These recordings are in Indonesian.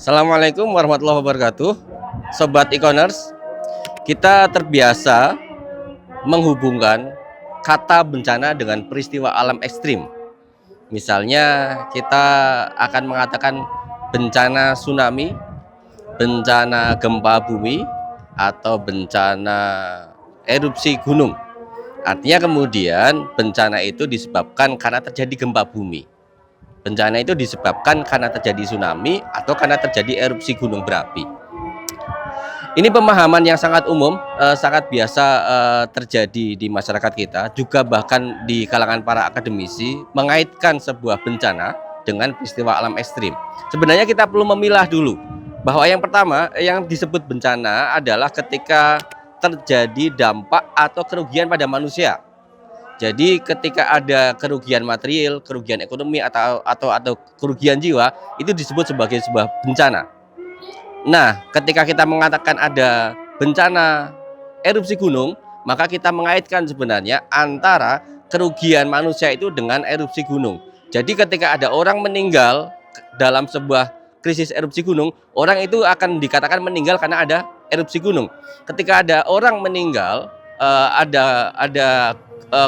Assalamualaikum warahmatullahi wabarakatuh. Sobat e-commerce, kita terbiasa menghubungkan kata bencana dengan peristiwa alam ekstrim. Misalnya kita akan mengatakan bencana tsunami, bencana gempa bumi, atau bencana erupsi gunung. Artinya kemudian bencana itu disebabkan karena terjadi gempa bumi. Bencana itu disebabkan karena terjadi tsunami atau karena terjadi erupsi gunung berapi. Ini pemahaman yang sangat umum, sangat biasa terjadi di masyarakat kita, juga bahkan di kalangan para akademisi mengaitkan sebuah bencana dengan peristiwa alam ekstrim. Sebenarnya kita perlu memilah dulu bahwa yang pertama yang disebut bencana adalah ketika terjadi dampak atau kerugian pada manusia. Jadi ketika ada kerugian material, kerugian ekonomi atau kerugian jiwa, itu disebut sebagai sebuah bencana. Nah, ketika kita mengatakan ada bencana erupsi gunung, maka kita mengaitkan sebenarnya antara kerugian manusia itu dengan erupsi gunung. Jadi ketika ada orang meninggal dalam sebuah krisis erupsi gunung, orang itu akan dikatakan meninggal karena ada erupsi gunung. Ketika ada orang meninggal, ada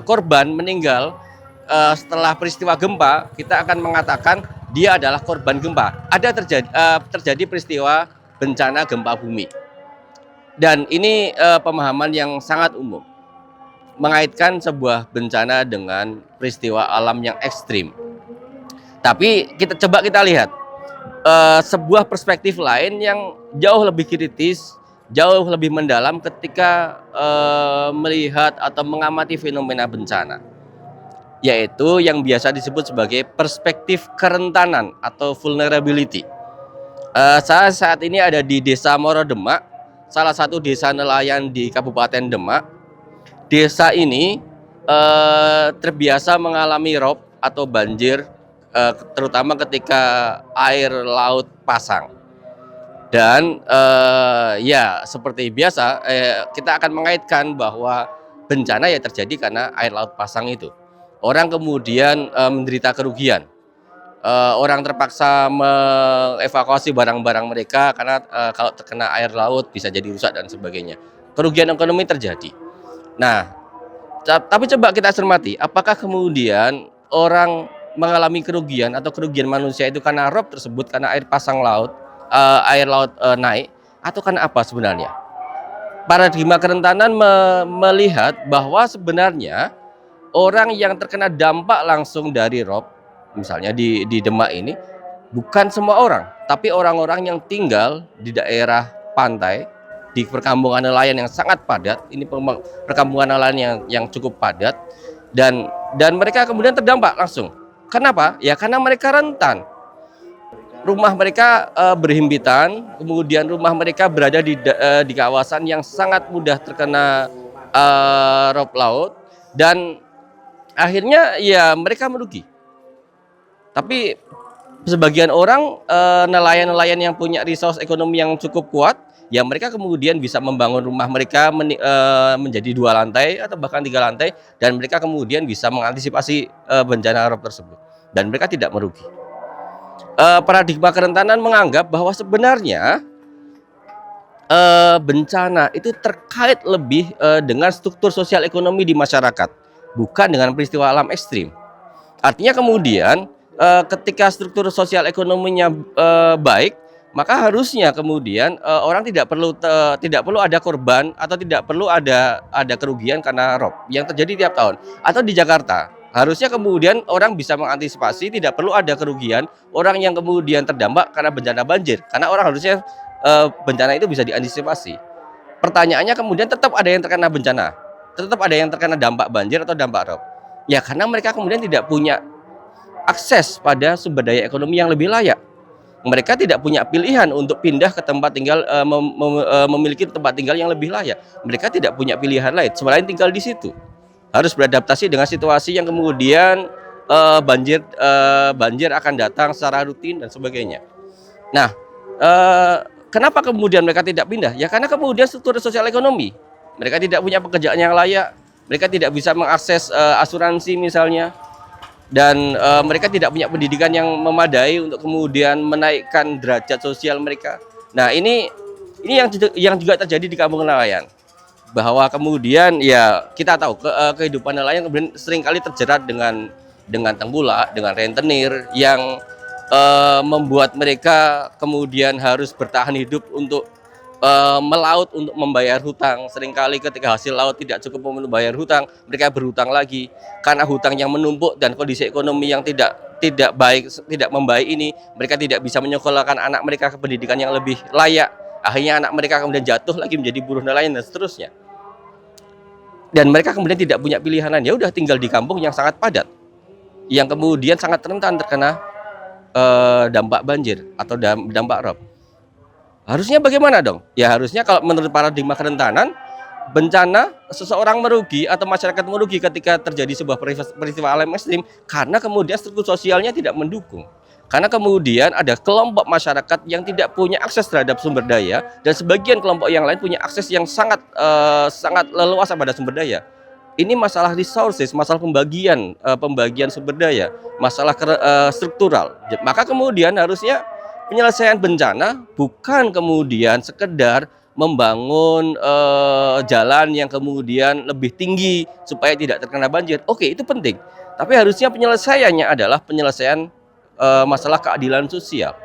korban meninggal setelah peristiwa gempa, kita akan mengatakan dia adalah korban gempa. Ada terjadi peristiwa bencana gempa bumi. Dan ini pemahaman yang sangat umum, mengaitkan sebuah bencana dengan peristiwa alam yang ekstrim. Tapi coba kita lihat sebuah perspektif lain yang jauh lebih kritis, jauh lebih mendalam ketika melihat atau mengamati fenomena bencana, yaitu yang biasa disebut sebagai perspektif kerentanan atau vulnerability. Saya saat ini ada di Desa Morodemak, salah satu desa nelayan di Kabupaten Demak. Desa ini terbiasa mengalami rob atau banjir, terutama ketika air laut pasang. Dan ya seperti biasa kita akan mengaitkan bahwa bencana ya terjadi karena air laut pasang itu. Orang kemudian menderita kerugian. Orang terpaksa mengevakuasi barang-barang mereka karena kalau terkena air laut bisa jadi rusak dan sebagainya. Kerugian ekonomi terjadi. Nah, tapi coba kita cermati, apakah kemudian orang mengalami kerugian atau kerugian manusia itu karena rob tersebut, karena air pasang laut, air laut naik, atau karena apa sebenarnya? Paradigma kerentanan melihat bahwa sebenarnya orang yang terkena dampak langsung dari rob, misalnya di Demak ini, bukan semua orang, tapi orang-orang yang tinggal di daerah pantai, di perkampungan nelayan yang sangat padat. Ini perkampungan nelayan yang cukup padat, dan mereka kemudian terdampak langsung. Kenapa? Ya karena mereka rentan. Rumah mereka berhimpitan, kemudian rumah mereka berada di kawasan yang sangat mudah terkena rob laut, dan akhirnya ya mereka merugi. Tapi sebagian orang nelayan-nelayan yang punya resource ekonomi yang cukup kuat, ya mereka kemudian bisa membangun rumah mereka menjadi 2 lantai atau bahkan 3 lantai, dan mereka kemudian bisa mengantisipasi bencana rob tersebut, dan mereka tidak merugi. Paradigma kerentanan menganggap bahwa sebenarnya bencana itu terkait lebih dengan struktur sosial ekonomi di masyarakat, bukan dengan peristiwa alam ekstrim. Artinya kemudian ketika struktur sosial ekonominya baik, maka harusnya kemudian orang tidak perlu ada korban atau tidak perlu ada kerugian karena rob yang terjadi tiap tahun. Atau di Jakarta, harusnya kemudian orang bisa mengantisipasi, tidak perlu ada kerugian orang yang kemudian terdampak karena bencana banjir, karena orang harusnya bencana itu bisa diantisipasi. Pertanyaannya kemudian tetap ada yang terkena bencana, tetap ada yang terkena dampak banjir atau dampak rob. Ya karena mereka kemudian tidak punya akses pada sumber daya ekonomi yang lebih layak. Mereka tidak punya pilihan untuk pindah ke tempat tinggal, memiliki tempat tinggal yang lebih layak. Mereka tidak punya pilihan lain selain tinggal di situ. Harus beradaptasi dengan situasi yang kemudian banjir akan datang secara rutin dan sebagainya. Nah, kenapa kemudian mereka tidak pindah? Ya karena kemudian struktur sosial ekonomi. Mereka tidak punya pekerjaan yang layak. Mereka tidak bisa mengakses asuransi misalnya. dan mereka tidak punya pendidikan yang memadai untuk kemudian menaikkan derajat sosial mereka. Nah, ini yang juga terjadi di kampung nelayan, bahwa kemudian ya kita tahu kehidupan nelayan kemudian seringkali terjerat dengan tengkulak, dengan rentenir yang membuat mereka kemudian harus bertahan hidup untuk melaut untuk membayar hutang. Seringkali ketika hasil laut tidak cukup untuk membayar hutang, mereka berhutang lagi. Karena hutang yang menumpuk dan kondisi ekonomi yang tidak baik, tidak membaik ini, mereka tidak bisa menyekolahkan anak mereka ke pendidikan yang lebih layak. Akhirnya anak mereka kemudian jatuh lagi menjadi buruh nelayan dan seterusnya. Dan mereka kemudian tidak punya pilihan lain, ya udah tinggal di kampung yang sangat padat, yang kemudian sangat rentan terkena dampak banjir atau dampak rob. Harusnya bagaimana dong? Ya harusnya kalau menurut paradigma kerentanan, bencana seseorang merugi atau masyarakat merugi ketika terjadi sebuah peristiwa alam ekstrim karena kemudian struktur sosialnya tidak mendukung. Karena kemudian ada kelompok masyarakat yang tidak punya akses terhadap sumber daya dan sebagian kelompok yang lain punya akses yang sangat leluasa pada sumber daya. Ini masalah resources, masalah pembagian sumber daya, masalah struktural. Maka kemudian harusnya penyelesaian bencana bukan kemudian sekedar membangun jalan yang kemudian lebih tinggi supaya tidak terkena banjir. Oke, itu penting. Tapi harusnya penyelesaiannya adalah penyelesaian masalah keadilan sosial.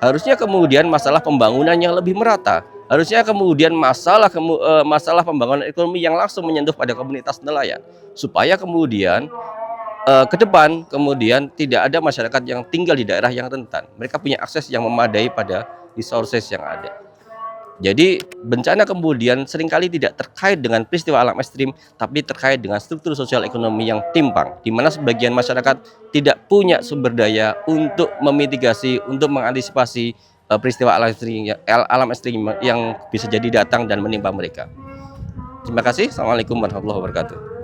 Harusnya kemudian masalah pembangunan yang lebih merata. Harusnya kemudian masalah pembangunan ekonomi yang langsung menyentuh pada komunitas nelayan. Supaya kemudian ke depan kemudian tidak ada masyarakat yang tinggal di daerah yang rentan. Mereka punya akses yang memadai pada resources yang ada. Jadi bencana kemudian seringkali tidak terkait dengan peristiwa alam ekstrim, tapi terkait dengan struktur sosial ekonomi yang timpang, di mana sebagian masyarakat tidak punya sumber daya untuk memitigasi, untuk mengantisipasi peristiwa alam ekstrim yang bisa jadi datang dan menimpa mereka. Terima kasih. Assalamualaikum warahmatullahi wabarakatuh.